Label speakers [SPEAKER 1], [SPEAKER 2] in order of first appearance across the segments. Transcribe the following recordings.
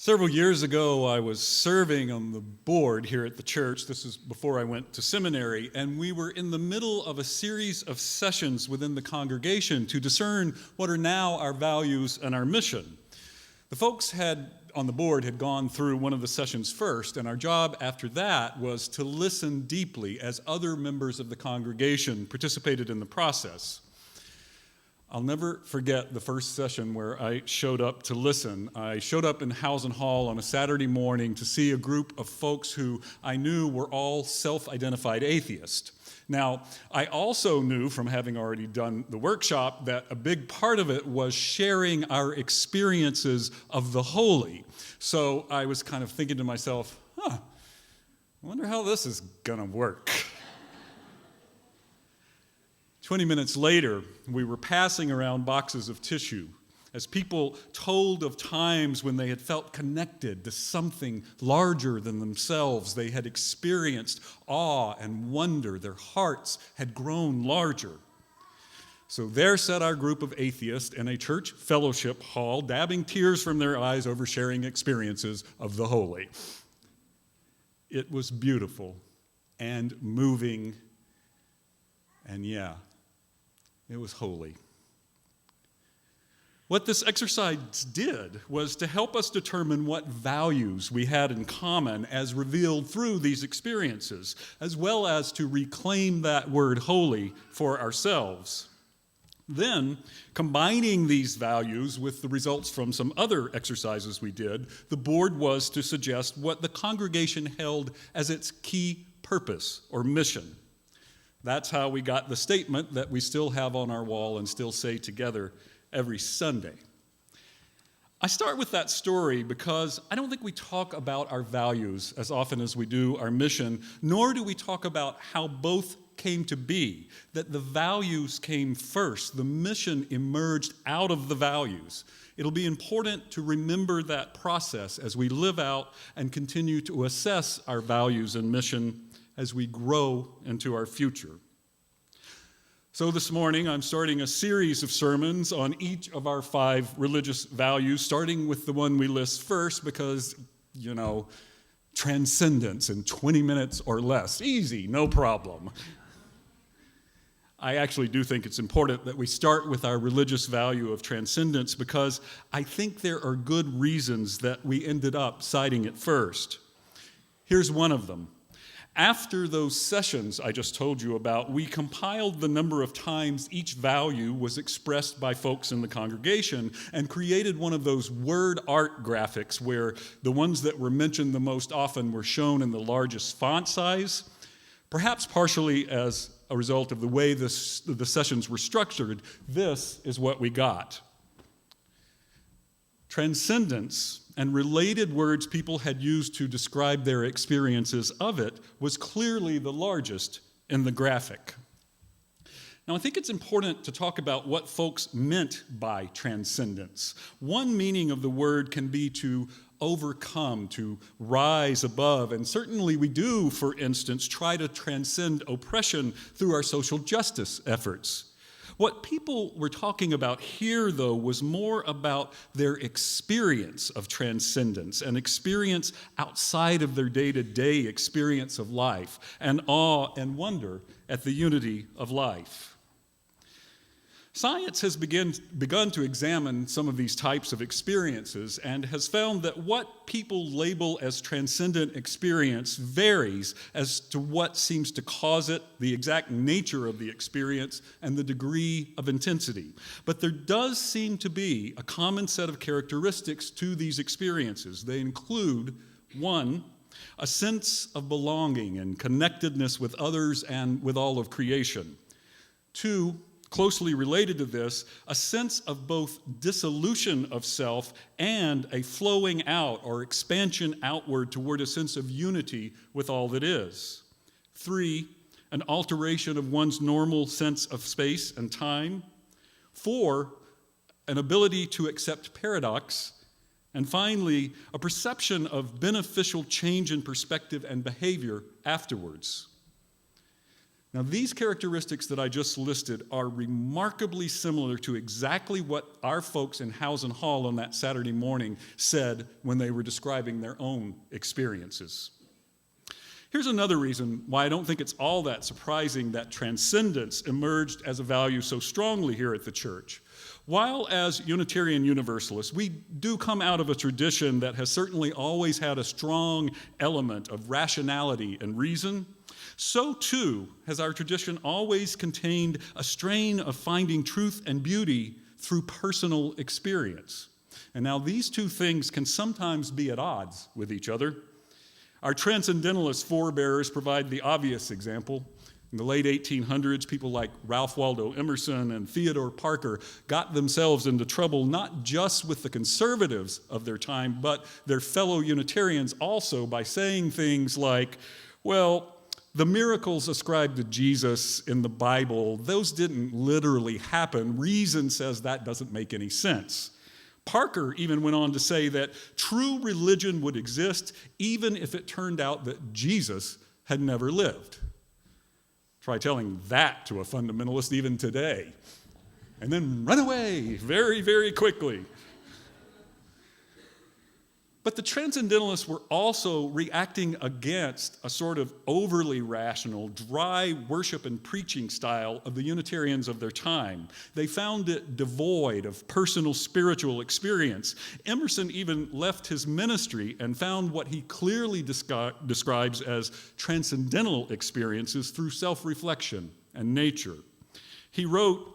[SPEAKER 1] Several years ago, I was serving on the board here at the church. This is before I went to seminary, and we were in the middle of a series of sessions within the congregation to discern what are now our values and our mission. The folks on the board had gone through one of the sessions first, and our job after that was to listen deeply as other members of the congregation participated in the process. I'll never forget the first session where I showed up to listen. I showed up in Housen Hall on a Saturday morning to see a group of folks who I knew were all self-identified atheists. Now, I also knew from having already done the workshop that a big part of it was sharing our experiences of the holy. So I was kind of thinking to myself, I wonder how this is going to work. 20 minutes later, we were passing around boxes of tissue as people told of times when they had felt connected to something larger than themselves. They had experienced awe and wonder. Their hearts had grown larger. So there sat our group of atheists in a church fellowship hall, dabbing tears from their eyes over sharing experiences of the holy. It was beautiful and moving, and it was holy. What this exercise did was to help us determine what values we had in common as revealed through these experiences, as well as to reclaim that word holy for ourselves. Then, combining these values with the results from some other exercises we did, the board was to suggest what the congregation held as its key purpose or mission. That's how we got the statement that we still have on our wall and still say together every Sunday. I start with that story because I don't think we talk about our values as often as we do our mission, nor do we talk about how both came to be, that the values came first. The mission emerged out of the values. It'll be important to remember that process as we live out and continue to assess our values and mission as we grow into our future. So this morning, I'm starting a series of sermons on each of our 5 religious values, starting with the one we list first because, transcendence in 20 minutes or less. Easy, no problem. I actually do think it's important that we start with our religious value of transcendence because I think there are good reasons that we ended up citing it first. Here's one of them. After those sessions I just told you about, we compiled the number of times each value was expressed by folks in the congregation and created one of those word art graphics where the ones that were mentioned the most often were shown in the largest font size, perhaps partially as a result of the way the sessions were structured. This is what we got. Transcendence and related words people had used to describe their experiences of it was clearly the largest in the graphic. Now, I think it's important to talk about what folks meant by transcendence. One meaning of the word can be to overcome, to rise above, and certainly we do, for instance, try to transcend oppression through our social justice efforts. What people were talking about here, though, was more about their experience of transcendence, an experience outside of their day-to-day experience of life, and awe and wonder at the unity of life. Science has begun to examine some of these types of experiences and has found that what people label as transcendent experience varies as to what seems to cause it, the exact nature of the experience, and the degree of intensity. But there does seem to be a common set of characteristics to these experiences. They include, 1, a sense of belonging and connectedness with others and with all of creation. 2, closely related to this, a sense of both dissolution of self and a flowing out or expansion outward toward a sense of unity with all that is. 3, an alteration of one's normal sense of space and time. 4, an ability to accept paradox. And finally, a perception of beneficial change in perspective and behavior afterwards. Now, these characteristics that I just listed are remarkably similar to exactly what our folks in Housen Hall on that Saturday morning said when they were describing their own experiences. Here's another reason why I don't think it's all that surprising that transcendence emerged as a value so strongly here at the church. While as Unitarian Universalists, we do come out of a tradition that has certainly always had a strong element of rationality and reason, so too has our tradition always contained a strain of finding truth and beauty through personal experience. And now these two things can sometimes be at odds with each other. Our transcendentalist forebears provide the obvious example. In the late 1800s, people like Ralph Waldo Emerson and Theodore Parker got themselves into trouble not just with the conservatives of their time, but their fellow Unitarians also by saying things like, well, the miracles ascribed to Jesus in the Bible, those didn't literally happen. Reason says that doesn't make any sense. Parker even went on to say that true religion would exist even if it turned out that Jesus had never lived. Try telling that to a fundamentalist even today. And then run away very, very quickly. But the Transcendentalists were also reacting against a sort of overly rational, dry worship and preaching style of the Unitarians of their time. They found it devoid of personal spiritual experience. Emerson even left his ministry and found what he clearly describes as transcendental experiences through self-reflection and nature. He wrote,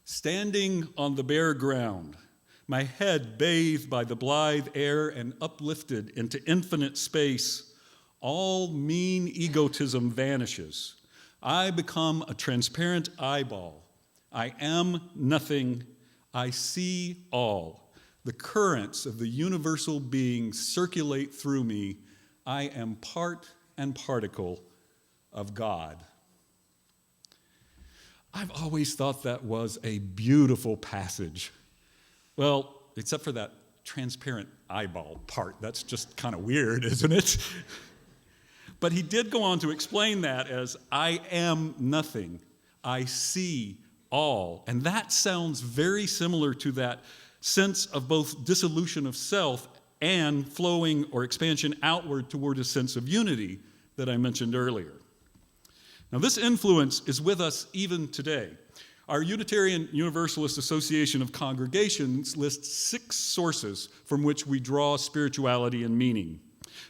[SPEAKER 1] "Standing on the bare ground, my head bathed by the blithe air and uplifted into infinite space, all mean egotism vanishes. I become a transparent eyeball. I am nothing. I see all. The currents of the universal being circulate through me. I am part and particle of God." I've always thought that was a beautiful passage. Well, except for that transparent eyeball part. That's just kind of weird, isn't it? But he did go on to explain that as, I am nothing. I see all. And that sounds very similar to that sense of both dissolution of self and flowing or expansion outward toward a sense of unity that I mentioned earlier. Now, this influence is with us even today. Our Unitarian Universalist Association of Congregations lists 6 sources from which we draw spirituality and meaning.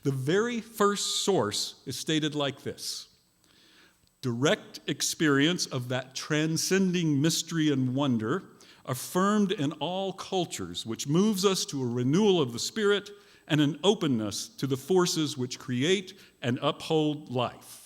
[SPEAKER 1] The very first source is stated like this: direct experience of that transcending mystery and wonder affirmed in all cultures, which moves us to a renewal of the spirit and an openness to the forces which create and uphold life.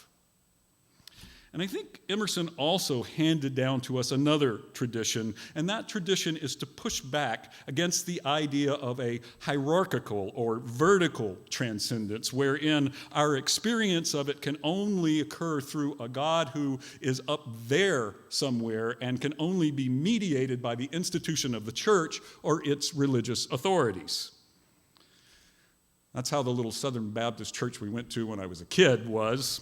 [SPEAKER 1] And I think Emerson also handed down to us another tradition, and that tradition is to push back against the idea of a hierarchical or vertical transcendence, wherein our experience of it can only occur through a God who is up there somewhere and can only be mediated by the institution of the church or its religious authorities. That's how the little Southern Baptist church we went to when I was a kid was.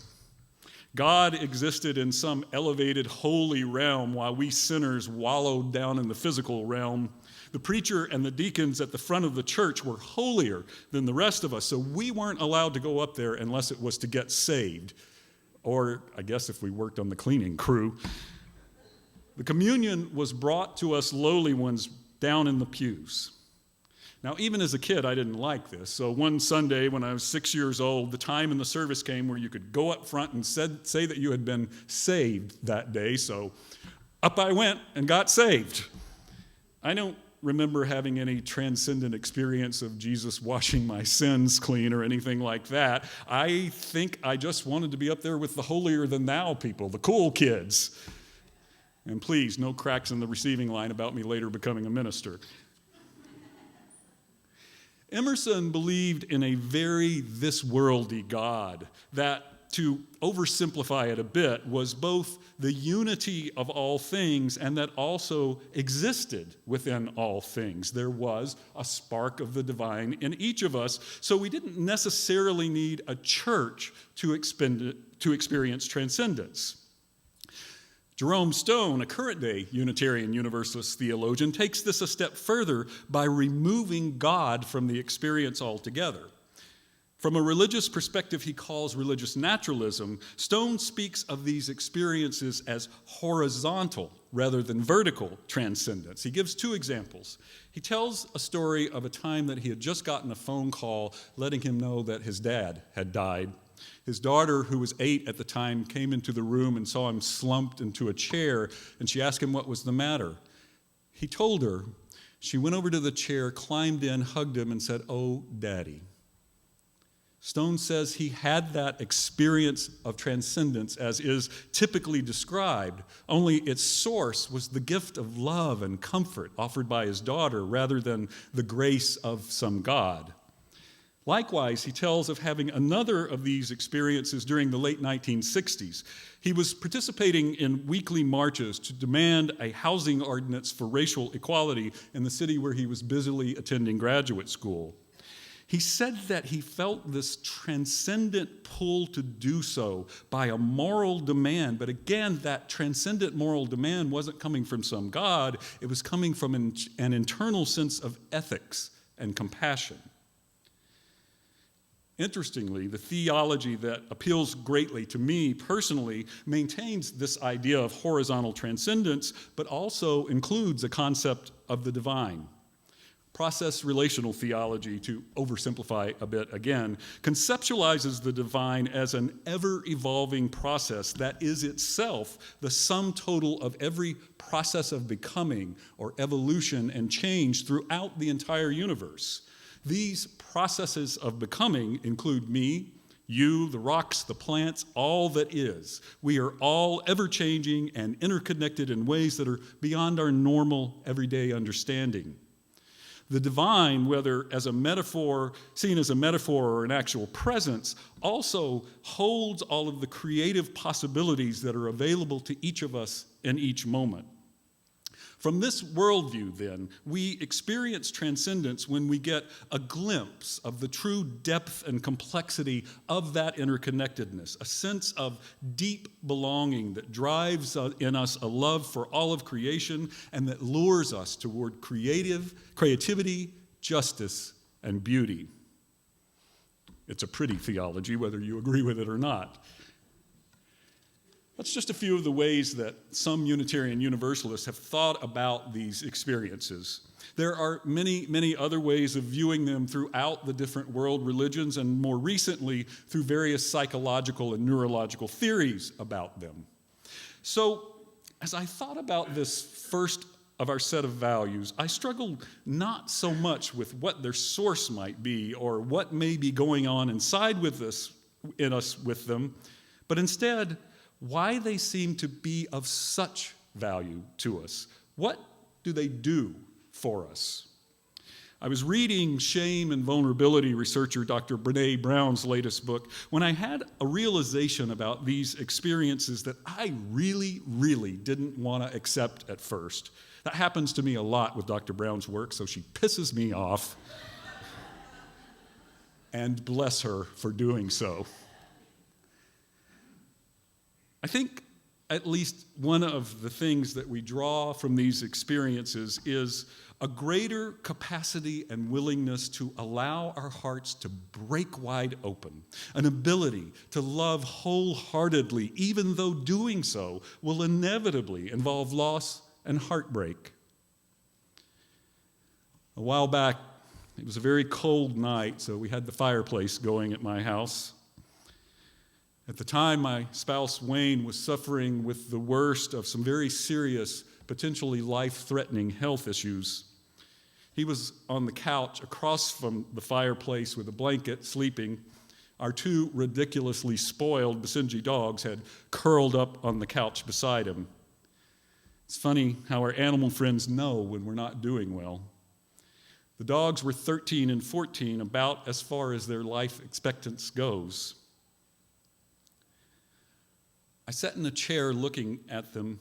[SPEAKER 1] God existed in some elevated holy realm while we sinners wallowed down in the physical realm. The preacher and the deacons at the front of the church were holier than the rest of us, so we weren't allowed to go up there unless it was to get saved, or I guess if we worked on the cleaning crew. The communion was brought to us lowly ones down in the pews. Now, even as a kid, I didn't like this. So one Sunday when I was 6 years old, the time in the service came where you could go up front and say that you had been saved that day. So up I went and got saved. I don't remember having any transcendent experience of Jesus washing my sins clean or anything like that. I think I just wanted to be up there with the holier-than-thou people, the cool kids. And please, no cracks in the receiving line about me later becoming a minister. Emerson believed in a very this-worldy God that, to oversimplify it a bit, was both the unity of all things and that also existed within all things. There was a spark of the divine in each of us, so we didn't necessarily need a church to experience transcendence. Jerome Stone, a current-day Unitarian Universalist theologian, takes this a step further by removing God from the experience altogether. From a religious perspective he calls religious naturalism, Stone speaks of these experiences as horizontal rather than vertical transcendence. He gives two examples. He tells a story of a time that he had just gotten a phone call letting him know that his dad had died. His daughter, who was 8 at the time, came into the room and saw him slumped into a chair, and she asked him what was the matter. He told her. She went over to the chair, climbed in, hugged him, and said, "Oh, Daddy." Stone says he had that experience of transcendence as is typically described, only its source was the gift of love and comfort offered by his daughter rather than the grace of some God. Likewise, he tells of having another of these experiences during the late 1960s. He was participating in weekly marches to demand a housing ordinance for racial equality in the city where he was busily attending graduate school. He said that he felt this transcendent pull to do so by a moral demand, but again, that transcendent moral demand wasn't coming from some God, it was coming from an internal sense of ethics and compassion. Interestingly, the theology that appeals greatly to me personally maintains this idea of horizontal transcendence, but also includes a concept of the divine. Process relational theology, to oversimplify a bit again, conceptualizes the divine as an ever-evolving process that is itself the sum total of every process of becoming or evolution and change throughout the entire universe. These processes of becoming include me, you, the rocks, the plants, all that is. We are all ever-changing and interconnected in ways that are beyond our normal everyday understanding. The divine, whether as a metaphor, seen as a metaphor or an actual presence, also holds all of the creative possibilities that are available to each of us in each moment. From this worldview, then, we experience transcendence when we get a glimpse of the true depth and complexity of that interconnectedness, a sense of deep belonging that drives in us a love for all of creation and that lures us toward creativity, justice, and beauty. It's a pretty theology, whether you agree with it or not. That's just a few of the ways that some Unitarian Universalists have thought about these experiences. There are many, many other ways of viewing them throughout the different world religions and more recently through various psychological and neurological theories about them. So, as I thought about this first of our set of values, I struggled not so much with what their source might be or what may be going on inside with us with them, but instead, why they seem to be of such value to us. What do they do for us? I was reading shame and vulnerability researcher Dr. Brené Brown's latest book when I had a realization about these experiences that I really, really didn't want to accept at first. That happens to me a lot with Dr. Brown's work, so she pisses me off. And bless her for doing so. I think at least one of the things that we draw from these experiences is a greater capacity and willingness to allow our hearts to break wide open, an ability to love wholeheartedly, even though doing so will inevitably involve loss and heartbreak. A while back, it was a very cold night, so we had the fireplace going at my house. At the time, my spouse, Wayne, was suffering with the worst of some very serious, potentially life-threatening health issues. He was on the couch across from the fireplace with a blanket, sleeping. Our 2 ridiculously spoiled Basenji dogs had curled up on the couch beside him. It's funny how our animal friends know when we're not doing well. The dogs were 13 and 14, about as far as their life expectancy goes. I sat in a chair looking at them,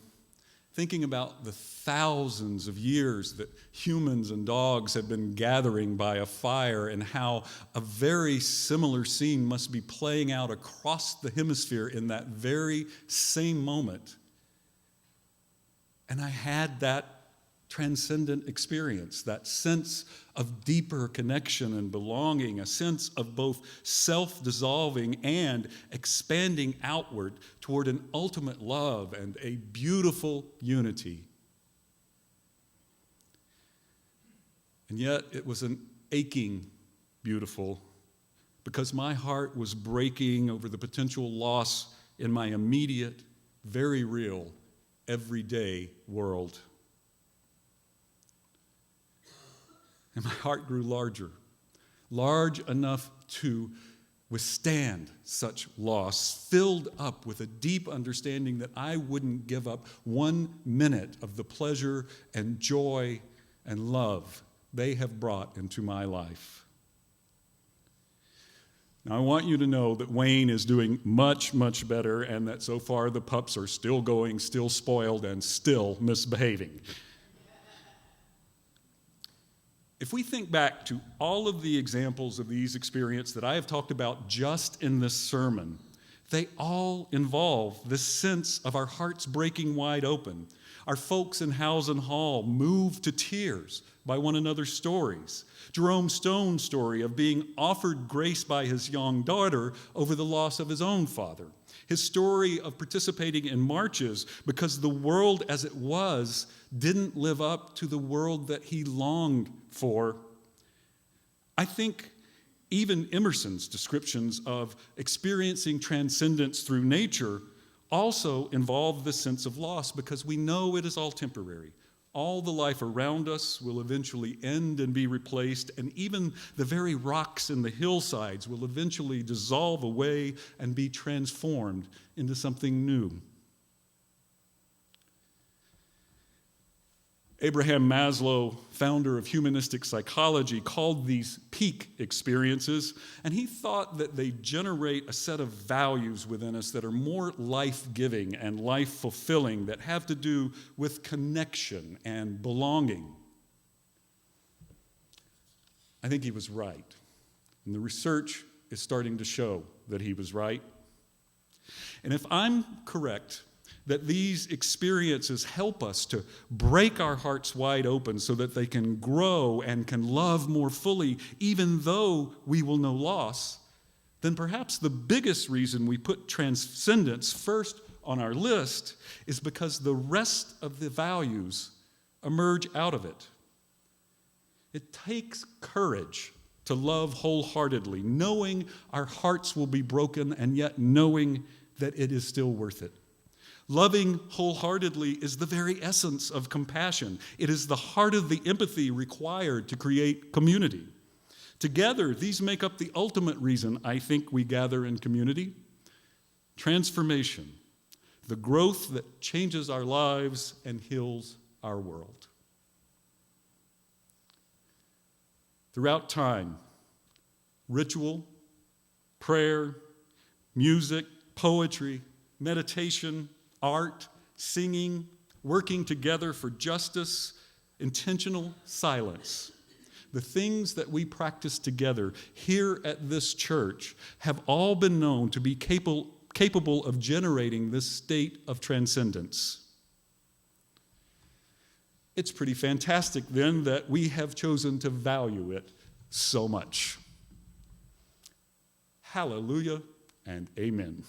[SPEAKER 1] thinking about the thousands of years that humans and dogs have been gathering by a fire and how a very similar scene must be playing out across the hemisphere in that very same moment. And I had that transcendent experience, that sense of deeper connection and belonging, a sense of both self-dissolving and expanding outward toward an ultimate love and a beautiful unity. And yet it was an aching beautiful, because my heart was breaking over the potential loss in my immediate, very real, everyday world. And my heart grew large enough to withstand such loss, filled up with a deep understanding that I wouldn't give up 1 minute of the pleasure and joy and love they have brought into my life. Now, I want you to know that Wayne is doing much, much better, and that so far the pups are still going, still spoiled, and still misbehaving. If we think back to all of the examples of these experiences that I have talked about just in this sermon, they all involve this sense of our hearts breaking wide open. Our folks in Housen Hall moved to tears by one another's stories. Jerome Stone's story of being offered grace by his young daughter over the loss of his own father. His story of participating in marches because the world as it was didn't live up to the world that he longed for. I think even Emerson's descriptions of experiencing transcendence through nature also involve this sense of loss, because we know it is all temporary. All the life around us will eventually end and be replaced, and even the very rocks in the hillsides will eventually dissolve away and be transformed into something new. Abraham Maslow, founder of humanistic psychology, called these peak experiences, and he thought that they generate a set of values within us that are more life-giving and life-fulfilling, that have to do with connection and belonging. I think he was right, and the research is starting to show that he was right. And if I'm correct, that these experiences help us to break our hearts wide open so that they can grow and can love more fully, even though we will know loss, then perhaps the biggest reason we put transcendence first on our list is because the rest of the values emerge out of it. It takes courage to love wholeheartedly, knowing our hearts will be broken and yet knowing that it is still worth it. Loving wholeheartedly is the very essence of compassion. It is the heart of the empathy required to create community. Together, these make up the ultimate reason I think we gather in community. Transformation, the growth that changes our lives and heals our world. Throughout time, ritual, prayer, music, poetry, meditation, art, singing, working together for justice, intentional silence. The things that we practice together here at this church have all been known to be capable of generating this state of transcendence. It's pretty fantastic then that we have chosen to value it so much. Hallelujah and amen.